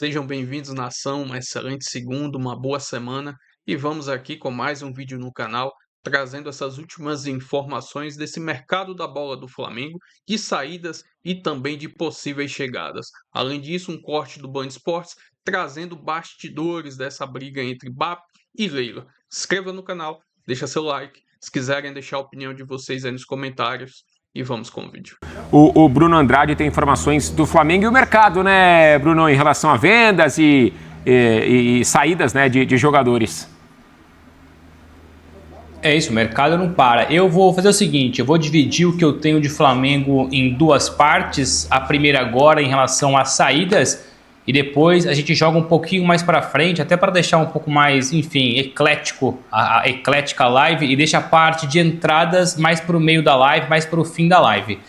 Sejam bem-vindos, nação, uma excelente segunda, uma boa semana e vamos aqui com mais um vídeo no canal trazendo essas últimas informações desse mercado da bola do Flamengo, de saídas e também de possíveis chegadas. Além disso, um corte do Band Esportes trazendo bastidores dessa briga entre Bap e Leila. Se inscreva no canal, deixa seu like, se quiserem deixar a opinião de vocês aí nos comentários e vamos com o vídeo. O Bruno Andrade tem informações do Flamengo e o mercado, né, Bruno, em relação a vendas e saídas, né, de jogadores. É isso, o mercado não para. Eu vou fazer o seguinte, eu vou dividir o que eu tenho de Flamengo em duas partes. A primeira agora em relação às saídas e depois a gente joga um pouquinho mais para frente, até para deixar um pouco mais, enfim, eclético, a eclética live, e deixa a parte de entradas mais para o meio da live, mais para o fim da live.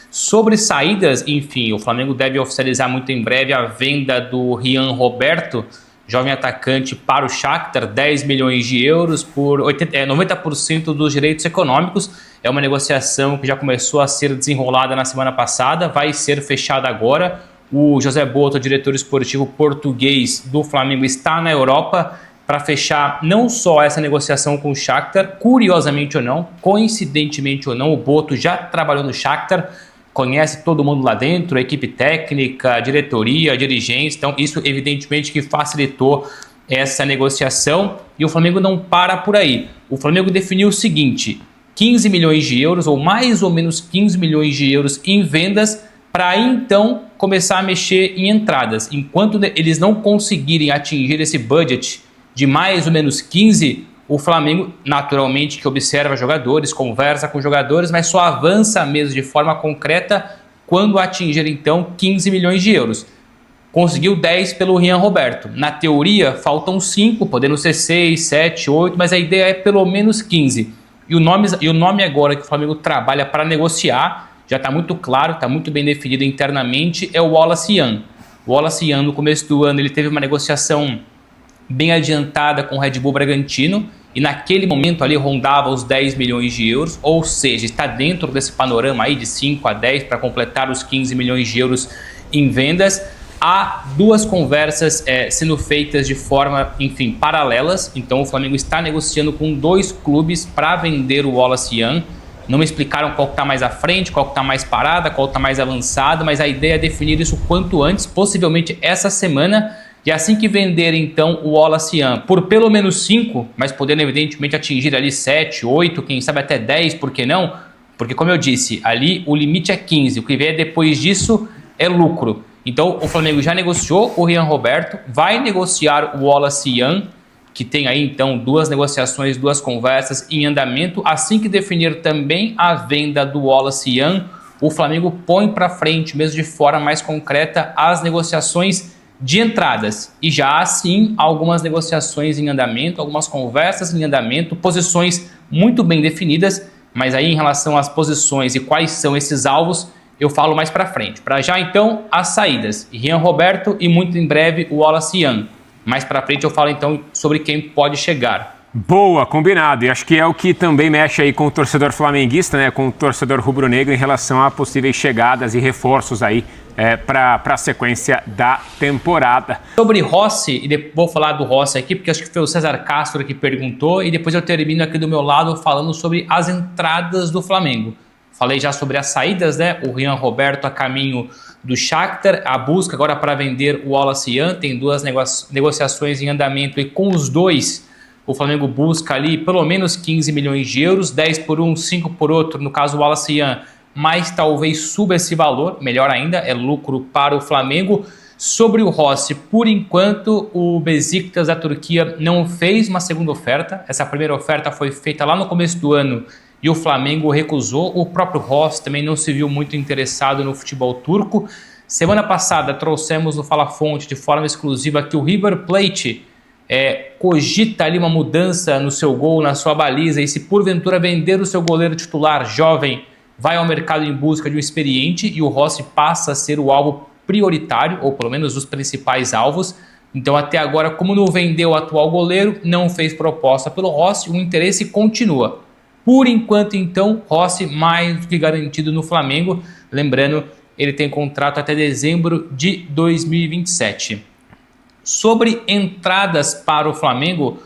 Sobre saídas, enfim, o Flamengo deve oficializar muito em breve a venda do Rian Roberto, jovem atacante, para o Shakhtar, 10 milhões de euros por 90% dos direitos econômicos. É uma negociação que já começou a ser desenrolada na semana passada, vai ser fechada agora. O José Boto, diretor esportivo português do Flamengo, está na Europa para fechar não só essa negociação com o Shakhtar, curiosamente ou não, coincidentemente ou não, o Boto já trabalhou no Shakhtar, conhece todo mundo lá dentro, a equipe técnica, a diretoria, dirigentes, então isso evidentemente que facilitou essa negociação e o Flamengo não para por aí. O Flamengo definiu o seguinte, 15 milhões de euros ou mais ou menos 15 milhões de euros em vendas para aí então começar a mexer em entradas. Enquanto eles não conseguirem atingir esse budget de mais ou menos 15, o Flamengo naturalmente que observa jogadores, conversa com jogadores, mas só avança mesmo de forma concreta quando atingir então 15 milhões de euros. Conseguiu 10 pelo Rian Roberto. Na teoria faltam 5, podendo ser 6, 7, 8, mas a ideia é pelo menos 15. E o nome agora que o Flamengo trabalha para negociar, já está muito claro, está muito bem definido internamente, é o Wallace Jan. O Wallace Jan, no começo do ano, ele teve uma negociação bem adiantada com o Red Bull Bragantino e naquele momento ali rondava os 10 milhões de euros, ou seja, está dentro desse panorama aí de 5 a 10 para completar os 15 milhões de euros em vendas. Há duas conversas sendo feitas de forma, enfim, paralelas, então o Flamengo está negociando com dois clubes para vender o Wallace Jan. Não me explicaram qual que está mais à frente, qual que está mais parada, qual que está mais avançada, mas a ideia é definir isso quanto antes, possivelmente essa semana. E assim que vender então o Wallace Jan por pelo menos 5, mas podendo evidentemente atingir ali 7, 8, quem sabe até 10, por que não? Porque como eu disse, ali o limite é 15, o que vier depois disso é lucro. Então o Flamengo já negociou o Rian Roberto, vai negociar o Wallace Jan, que tem aí então duas negociações, duas conversas em andamento. Assim que definir também a venda do Wallace Jan, o Flamengo põe para frente, mesmo de forma mais concreta, as negociações de entradas. E já assim, algumas negociações em andamento, algumas conversas em andamento, posições muito bem definidas, mas aí em relação às posições e quais são esses alvos, eu falo mais para frente. Para já então, as saídas, Rian Roberto e muito em breve o Wallace Jan. Mais para frente eu falo então sobre quem pode chegar. Boa, combinado. E acho que é o que também mexe aí com o torcedor flamenguista, né, com o torcedor rubro-negro em relação a possíveis chegadas e reforços aí para a sequência da temporada. Sobre Rossi, e vou falar do Rossi aqui, porque acho que foi o César Castro que perguntou, e depois eu termino aqui do meu lado falando sobre as entradas do Flamengo. Falei já sobre as saídas, né? O Rian Roberto a caminho do Shakhtar, a busca agora para vender o Wallace Jan, tem duas negociações em andamento e com os dois o Flamengo busca ali pelo menos 15 milhões de euros, 10 por um, 5 por outro, no caso o Wallace Jan, mas talvez suba esse valor, melhor ainda, é lucro para o Flamengo. Sobre o Rossi, por enquanto o Besiktas da Turquia não fez uma segunda oferta, essa primeira oferta foi feita lá no começo do ano e o Flamengo recusou. O próprio Rossi também não se viu muito interessado no futebol turco. Semana passada trouxemos no Fala Fonte de forma exclusiva que o River Plate cogita ali uma mudança no seu gol, na sua baliza, e se porventura vender o seu goleiro titular jovem, vai ao mercado em busca de um experiente e o Rossi passa a ser o alvo prioritário, ou pelo menos os principais alvos. Então até agora, como não vendeu o atual goleiro, não fez proposta pelo Rossi, o interesse continua. Por enquanto então, Rossi mais do que garantido no Flamengo, lembrando, ele tem contrato até dezembro de 2027. Sobre entradas para o Flamengo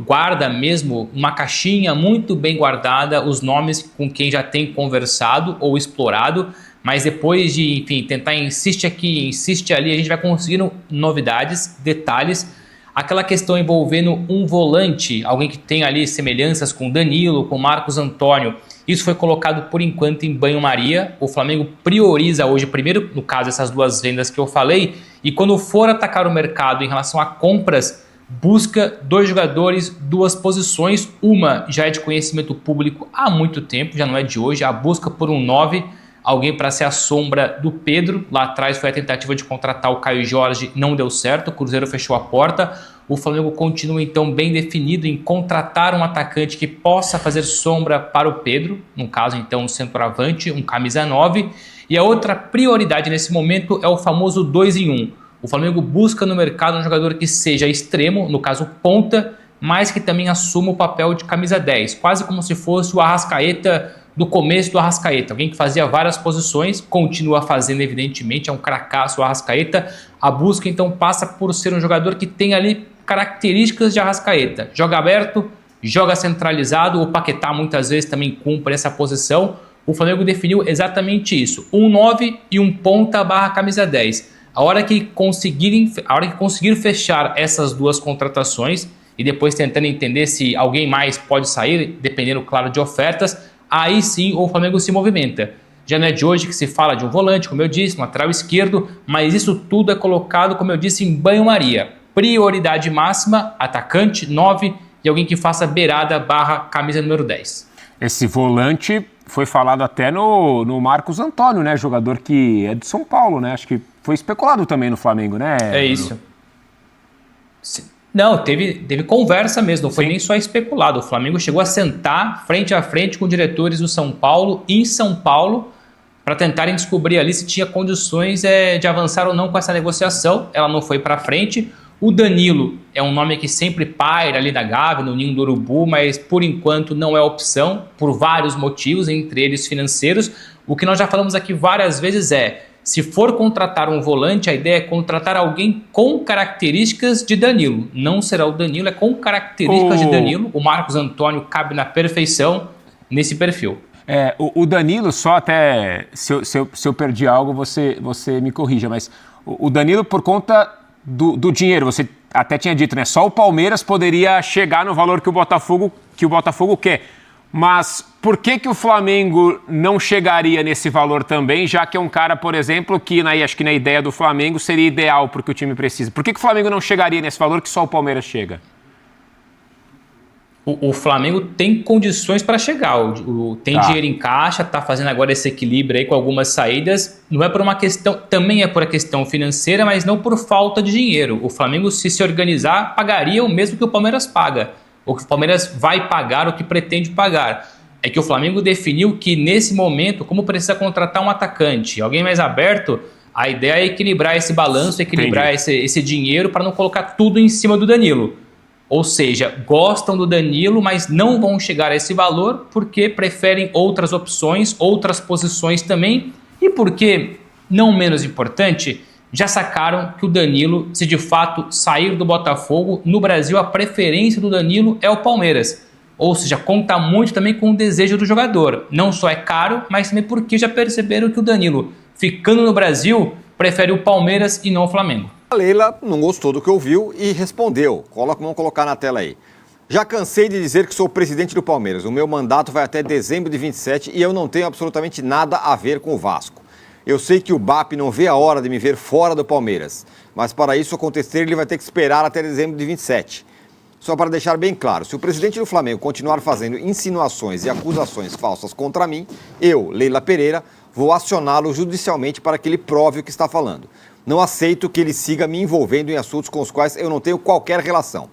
guarda mesmo uma caixinha muito bem guardada, os nomes com quem já tem conversado ou explorado, mas depois de, enfim, tentar insiste aqui, insiste ali, a gente vai conseguindo novidades, detalhes. Aquela questão envolvendo um volante, alguém que tem ali semelhanças com Danilo, com Marcos Antônio, isso foi colocado por enquanto em banho-maria. O Flamengo prioriza hoje, primeiro, no caso, essas duas vendas que eu falei, e quando for atacar o mercado em relação a compras, busca 2 jogadores, 2 posições. Uma já é de conhecimento público há muito tempo, já não é de hoje, a busca por um 9, alguém para ser a sombra do Pedro. Lá atrás foi a tentativa de contratar o Caio Jorge, não deu certo, o Cruzeiro fechou a porta. O Flamengo continua então bem definido em contratar um atacante que possa fazer sombra para o Pedro, no caso então um centroavante, um camisa 9. E a outra prioridade nesse momento é o famoso 2 em 1. O Flamengo busca no mercado um jogador que seja extremo, no caso ponta, mas que também assuma o papel de camisa 10, quase como se fosse o Arrascaeta do começo do Arrascaeta, alguém que fazia várias posições, continua fazendo evidentemente, é um cracaço o Arrascaeta. A busca então passa por ser um jogador que tem ali características de Arrascaeta, joga aberto, joga centralizado, o Paquetá muitas vezes também cumpre essa posição. O Flamengo definiu exatamente isso, um 9 e um ponta / camisa 10. A hora que conseguir fechar essas duas contratações e depois tentando entender se alguém mais pode sair, dependendo, claro, de ofertas, aí sim o Flamengo se movimenta. Já não é de hoje que se fala de um volante, como eu disse, um lateral esquerdo, mas isso tudo é colocado, como eu disse, em banho-maria. Prioridade máxima, atacante, 9 e alguém que faça beirada / camisa número 10. Esse volante foi falado até no Marcos Antônio, né? Jogador que é de São Paulo, né? Acho que foi especulado também no Flamengo, né? É isso. Não, teve conversa mesmo, não foi nem só especulado. O Flamengo chegou a sentar frente a frente com diretores do São Paulo, em São Paulo, para tentarem descobrir ali se tinha condições de avançar ou não com essa negociação. Ela não foi para frente. O Danilo é um nome que sempre paira ali da Gávea, no ninho do urubu, mas por enquanto não é opção, por vários motivos, entre eles financeiros. O que nós já falamos aqui várias vezes se for contratar um volante, a ideia é contratar alguém com características de Danilo. Não será o Danilo, é com características de Danilo. O Marcos Antônio cabe na perfeição nesse perfil. O Danilo, só até, se eu perdi algo, você me corrija, mas o Danilo, por conta do dinheiro, você até tinha dito, né? Só o Palmeiras poderia chegar no valor que o Botafogo quer. Mas por que o Flamengo não chegaria nesse valor também, já que é um cara, por exemplo, que acho que na ideia do Flamengo seria ideal porque o time precisa? Por que o Flamengo não chegaria nesse valor que só o Palmeiras chega? O Flamengo tem condições para chegar, tem dinheiro em caixa, está fazendo agora esse equilíbrio aí com algumas saídas. Não é por uma questão, também é por a questão financeira, mas não por falta de dinheiro. O Flamengo, se organizar, pagaria o mesmo que o Palmeiras paga. O que o Palmeiras vai pagar, o que pretende pagar. É que o Flamengo definiu que nesse momento, como precisa contratar um atacante, alguém mais aberto, a ideia é equilibrar esse balanço, equilibrar esse dinheiro para não colocar tudo em cima do Danilo. Ou seja, gostam do Danilo, mas não vão chegar a esse valor porque preferem outras opções, outras posições também. E porque, não menos importante, já sacaram que o Danilo, se de fato sair do Botafogo, no Brasil a preferência do Danilo é o Palmeiras. Ou seja, conta muito também com o desejo do jogador. Não só é caro, mas também porque já perceberam que o Danilo, ficando no Brasil, prefere o Palmeiras e não o Flamengo. A Leila não gostou do que ouviu e respondeu. Vamos colocar na tela aí. Já cansei de dizer que sou presidente do Palmeiras. O meu mandato vai até dezembro de 27 e eu não tenho absolutamente nada a ver com o Vasco. Eu sei que o BAP não vê a hora de me ver fora do Palmeiras, mas para isso acontecer ele vai ter que esperar até dezembro de 27. Só para deixar bem claro, se o presidente do Flamengo continuar fazendo insinuações e acusações falsas contra mim, eu, Leila Pereira, vou acioná-lo judicialmente para que ele prove o que está falando. Não aceito que ele siga me envolvendo em assuntos com os quais eu não tenho qualquer relação.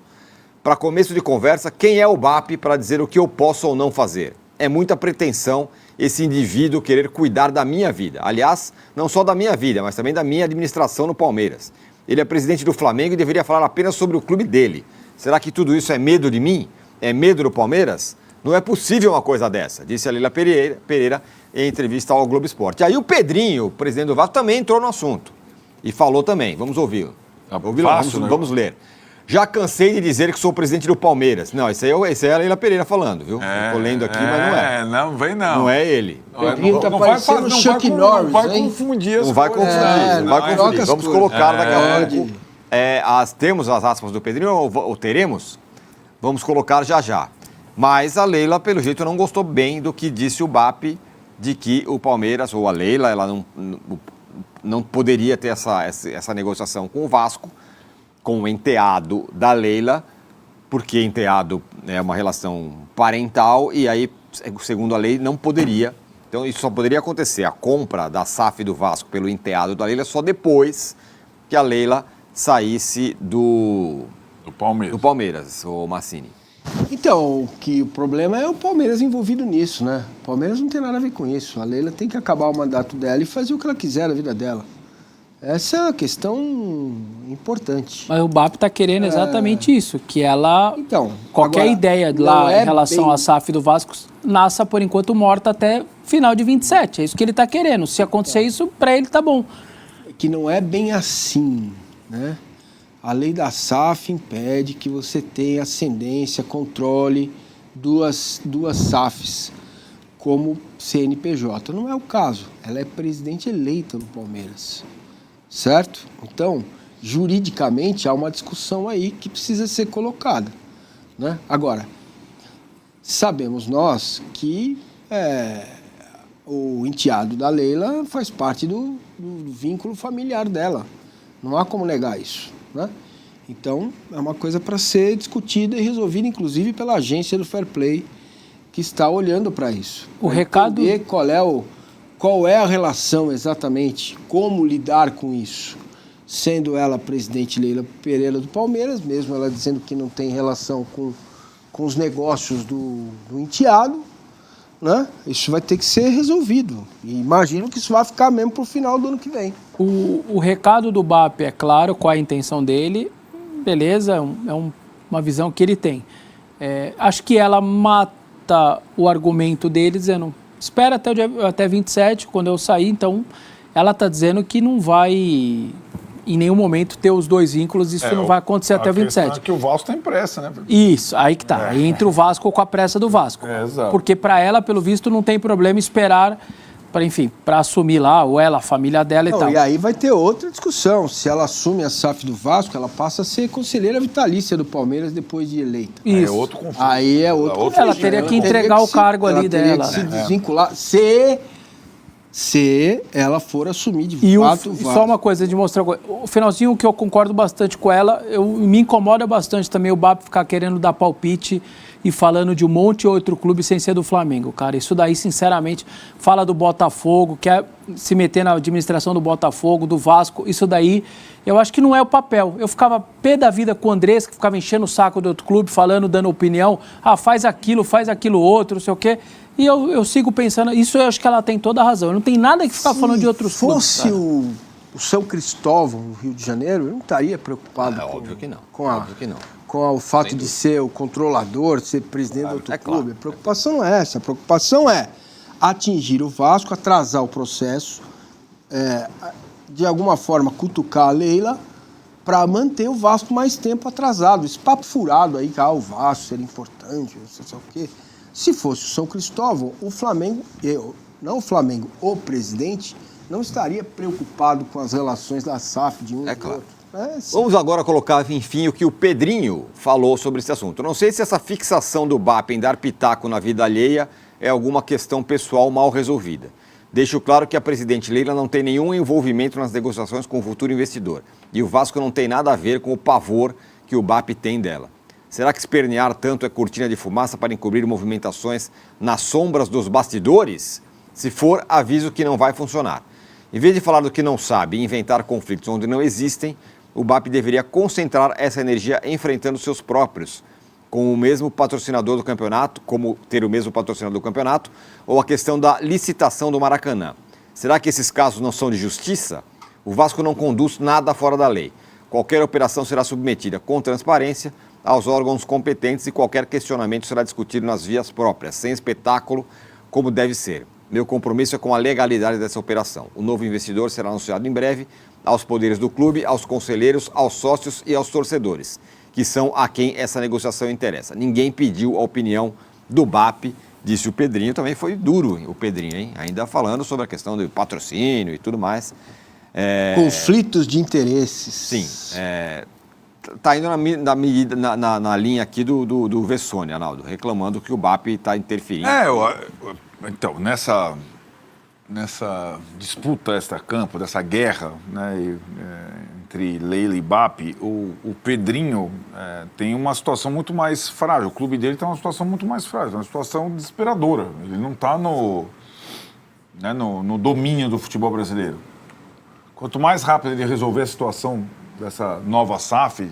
Para começo de conversa, quem é o BAP para dizer o que eu posso ou não fazer? É muita pretensão esse indivíduo querer cuidar da minha vida. Aliás, não só da minha vida, mas também da minha administração no Palmeiras. Ele é presidente do Flamengo e deveria falar apenas sobre o clube dele. Será que tudo isso é medo de mim? É medo do Palmeiras? Não é possível uma coisa dessa, disse a Leila Pereira em entrevista ao Globo Esporte. Aí o Pedrinho, o presidente do Vasco, também entrou no assunto e falou também. Vamos ouvi-lo. Vamos ler. Já cansei de dizer que sou presidente do Palmeiras. Não, esse aí é a Leila Pereira falando, viu? Estou lendo aqui, mas não é. Não, vem não. Não é ele. Pedrinho tá parecendo o Chuck Norris, Não vai confundir as Não vai coisas. confundir, não vai confundir. Vamos colocar daqui a pouco. Temos as aspas do Pedrinho ou teremos? Vamos colocar já. Mas a Leila, pelo jeito, não gostou bem do que disse o BAP de que o Palmeiras, ou a Leila, ela não poderia ter essa negociação com o Vasco, com o enteado da Leila, porque enteado é uma relação parental e aí, segundo a lei, não poderia. Então, isso só poderia acontecer, a compra da SAF do Vasco pelo enteado da Leila, só depois que a Leila saísse do Palmeiras, o Massini. Então, o problema é o Palmeiras envolvido nisso, né? O Palmeiras não tem nada a ver com isso. A Leila tem que acabar o mandato dela e fazer o que ela quiser na vida dela. Essa é uma questão importante. Mas o BAP está querendo exatamente isso, que ela, qualquer ideia lá em relação à SAF do Vasco, nasça por enquanto morta até final de 27. É isso que ele está querendo. Se acontecer isso, para ele tá bom. Que não é bem assim, né? A lei da SAF impede que você tenha ascendência, controle duas SAFs como CNPJ. Não é o caso. Ela é presidente eleita no Palmeiras. Certo? Então, juridicamente, há uma discussão aí que precisa ser colocada, né? Agora, sabemos nós que o enteado da Leila faz parte do vínculo familiar dela. Não há como negar isso, né? Então, é uma coisa para ser discutida e resolvida, inclusive, pela agência do Fair Play, que está olhando para isso. O recado... Entender qual é a relação exatamente, como lidar com isso, sendo ela a presidente Leila Pereira do Palmeiras, mesmo ela dizendo que não tem relação com os negócios do enteado, né? Isso vai ter que ser resolvido. E imagino que isso vai ficar mesmo para o final do ano que vem. O recado do BAP é claro, qual é a intenção dele, beleza, uma visão que ele tem. Acho que ela mata o argumento dele dizendo... Espera até 27, quando eu sair. Então, ela está dizendo que não vai, em nenhum momento, ter os dois vínculos. Isso não vai acontecer até 27. É que o Vasco tem pressa, né? Isso, aí que tá. Aí entra o Vasco com a pressa do Vasco. Exato. Porque para ela, pelo visto, não tem problema esperar, para assumir lá, ou ela, a família dela e tal. E aí vai ter outra discussão. Se ela assume a SAF do Vasco, ela passa a ser conselheira vitalícia do Palmeiras depois de eleita. Isso. É outro conflito. Aí é outro conflito. Ela teria que entregar o cargo ali dela. Ela teria que se desvincular. Se ela for assumir de fato o Vasco. Só uma coisa de mostrar. O finalzinho que eu concordo bastante com ela, me incomoda bastante também o BAP ficar querendo dar palpite e falando de um monte de outro clube sem ser do Flamengo, cara. Isso daí, sinceramente, fala do Botafogo, quer se meter na administração do Botafogo, do Vasco, isso daí, eu acho que não é o papel. Eu ficava pé da vida com o Andrés, que ficava enchendo o saco do outro clube, falando, dando opinião, faz aquilo outro, não sei o quê. E eu sigo pensando, isso eu acho que ela tem toda a razão. Eu não tem nada que ficar falando de outros clubes. Se fosse o São Cristóvão, no Rio de Janeiro, eu não estaria preocupado óbvio que não. Óbvio que não. Com o fato de ser o controlador, de ser presidente do outro clube. A preocupação não é essa. A preocupação é atingir o Vasco, atrasar o processo, de alguma forma cutucar a Leila para manter o Vasco mais tempo atrasado. Esse papo furado aí, que o Vasco seria importante, não sei o quê. Se fosse o São Cristóvão, o Flamengo, o presidente, não estaria preocupado com as relações da SAF de um e do outro. Vamos agora colocar, enfim, o que o Pedrinho falou sobre esse assunto. Não sei se essa fixação do BAP em dar pitaco na vida alheia é alguma questão pessoal mal resolvida. Deixo claro que a presidente Leila não tem nenhum envolvimento nas negociações com o futuro investidor. E o Vasco não tem nada a ver com o pavor que o BAP tem dela. Será que espernear tanto é cortina de fumaça para encobrir movimentações nas sombras dos bastidores? Se for, aviso que não vai funcionar. Em vez de falar do que não sabe e inventar conflitos onde não existem, o BAP deveria concentrar essa energia enfrentando seus próprios, com o mesmo patrocinador do campeonato, como ter o mesmo patrocinador do campeonato, ou a questão da licitação do Maracanã. Será que esses casos não são de justiça? O Vasco não conduz nada fora da lei. Qualquer operação será submetida com transparência aos órgãos competentes e qualquer questionamento será discutido nas vias próprias, sem espetáculo, como deve ser. Meu compromisso é com a legalidade dessa operação. O novo investidor será anunciado em breve aos poderes do clube, aos conselheiros, aos sócios e aos torcedores, que são a quem essa negociação interessa. Ninguém pediu a opinião do BAP, disse o Pedrinho. Também foi duro o Pedrinho, hein? Ainda falando sobre a questão do patrocínio e tudo mais. Conflitos de interesses. Sim, está indo na linha aqui do Vessone, Arnaldo, reclamando que o BAP está interferindo. Então, nessa disputa extra-campo, dessa guerra, né, entre Leila e BAP, o Pedrinho tem uma situação muito mais frágil. O clube dele tem uma situação muito mais frágil, uma situação desesperadora. Ele não está no domínio do futebol brasileiro. Quanto mais rápido ele resolver a situação dessa nova SAF,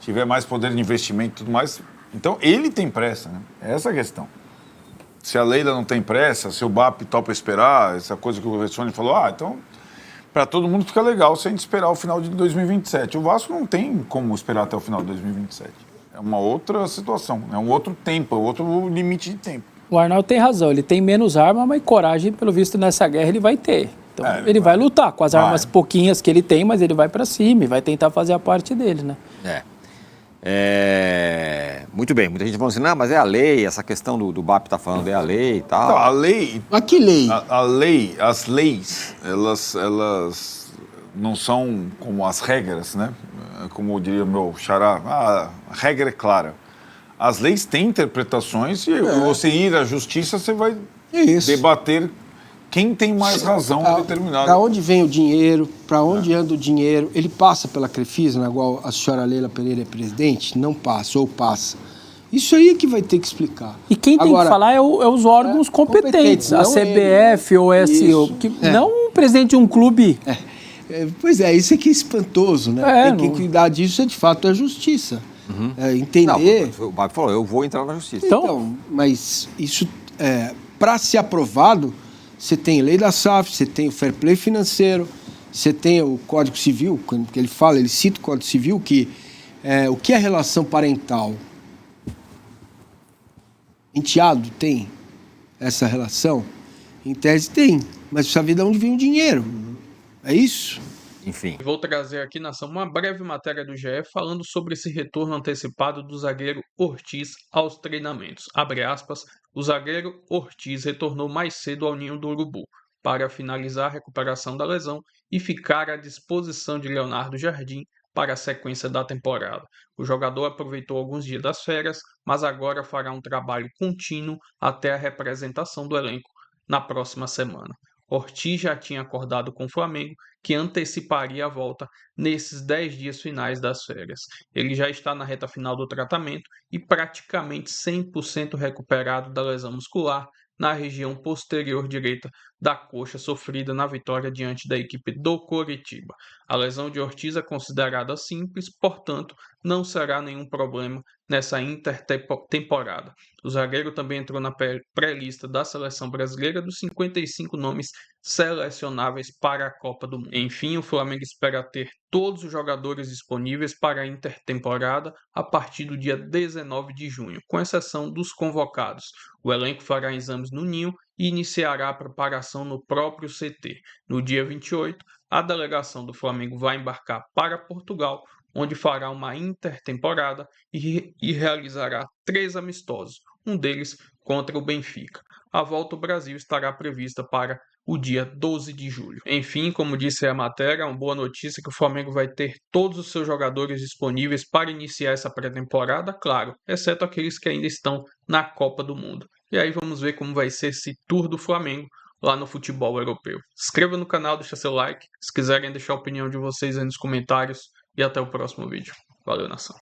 tiver mais poder de investimento e tudo mais, então ele tem pressa, né? Essa é a questão. Se a Leila não tem pressa, se o BAP topa esperar, essa coisa que o Vessone falou, então, para todo mundo fica legal se a gente esperar o final de 2027. O Vasco não tem como esperar até o final de 2027. É uma outra situação, é um outro tempo, é outro limite de tempo. O Arnaldo tem razão, ele tem menos arma, mas coragem, pelo visto, nessa guerra ele vai ter. Então, ele vai lutar com as armas pouquinhas que ele tem, mas ele vai para cima e vai tentar fazer a parte dele, né? Muito bem, muita gente falando assim, não, mas é a lei, essa questão do BAP tá falando, é a lei e tal. Então, a lei... Mas que lei? As leis, elas não são como as regras, né? Como diria o meu xará, a regra é clara. As leis têm interpretações e você ir à justiça, você vai debater quem tem mais razão em determinado... Para onde vem o dinheiro, para onde anda o dinheiro, ele passa pela Crefisa, igual a senhora Leila Pereira é presidente? Não passa, ou passa. Isso aí é que vai ter que explicar. E quem tem que falar é os órgãos competentes, a CBF ou SO, não o presidente de um clube. Pois é, isso aqui é espantoso, né? Quem cuidar disso é de fato a justiça. Entender... Não, o BAP falou, eu vou entrar na justiça. Então, mas isso, para ser aprovado... Você tem lei da SAF, você tem o fair play financeiro, você tem o Código Civil, quando ele fala, ele cita o Código Civil, que o que é relação parental? Enteado tem essa relação? Em tese tem, mas precisa ver de onde vem o dinheiro. É isso? Enfim. Vou trazer aqui, Nação, uma breve matéria do GE falando sobre esse retorno antecipado do zagueiro Ortiz aos treinamentos. Abre aspas, o zagueiro Ortiz retornou mais cedo ao Ninho do Urubu para finalizar a recuperação da lesão e ficar à disposição de Leonardo Jardim para a sequência da temporada. O jogador aproveitou alguns dias das férias, mas agora fará um trabalho contínuo até a representação do elenco na próxima semana. Ortiz já tinha acordado com o Flamengo que anteciparia a volta nesses 10 dias finais das férias. Ele já está na reta final do tratamento e praticamente 100% recuperado da lesão muscular na região posterior direita da coxa sofrida na vitória diante da equipe do Coritiba. A lesão de Ortiz é considerada simples, portanto, não será nenhum problema nessa intertemporada. O zagueiro também entrou na pré-lista da seleção brasileira dos 55 nomes selecionáveis para a Copa do Mundo. Enfim, o Flamengo espera ter todos os jogadores disponíveis para a intertemporada a partir do dia 19 de junho, com exceção dos convocados. O elenco fará exames no Ninho e iniciará a preparação no próprio CT. No dia 28, a delegação do Flamengo vai embarcar para Portugal, onde fará uma intertemporada e realizará 3 amistosos, um deles contra o Benfica. A volta ao Brasil estará prevista para o dia 12 de julho. Enfim, como disse a matéria, uma boa notícia que o Flamengo vai ter todos os seus jogadores disponíveis para iniciar essa pré-temporada, claro, exceto aqueles que ainda estão na Copa do Mundo. E aí vamos ver como vai ser esse tour do Flamengo lá no futebol europeu. Se inscreva no canal, deixa seu like, se quiserem deixar a opinião de vocês aí nos comentários e até o próximo vídeo. Valeu, nação!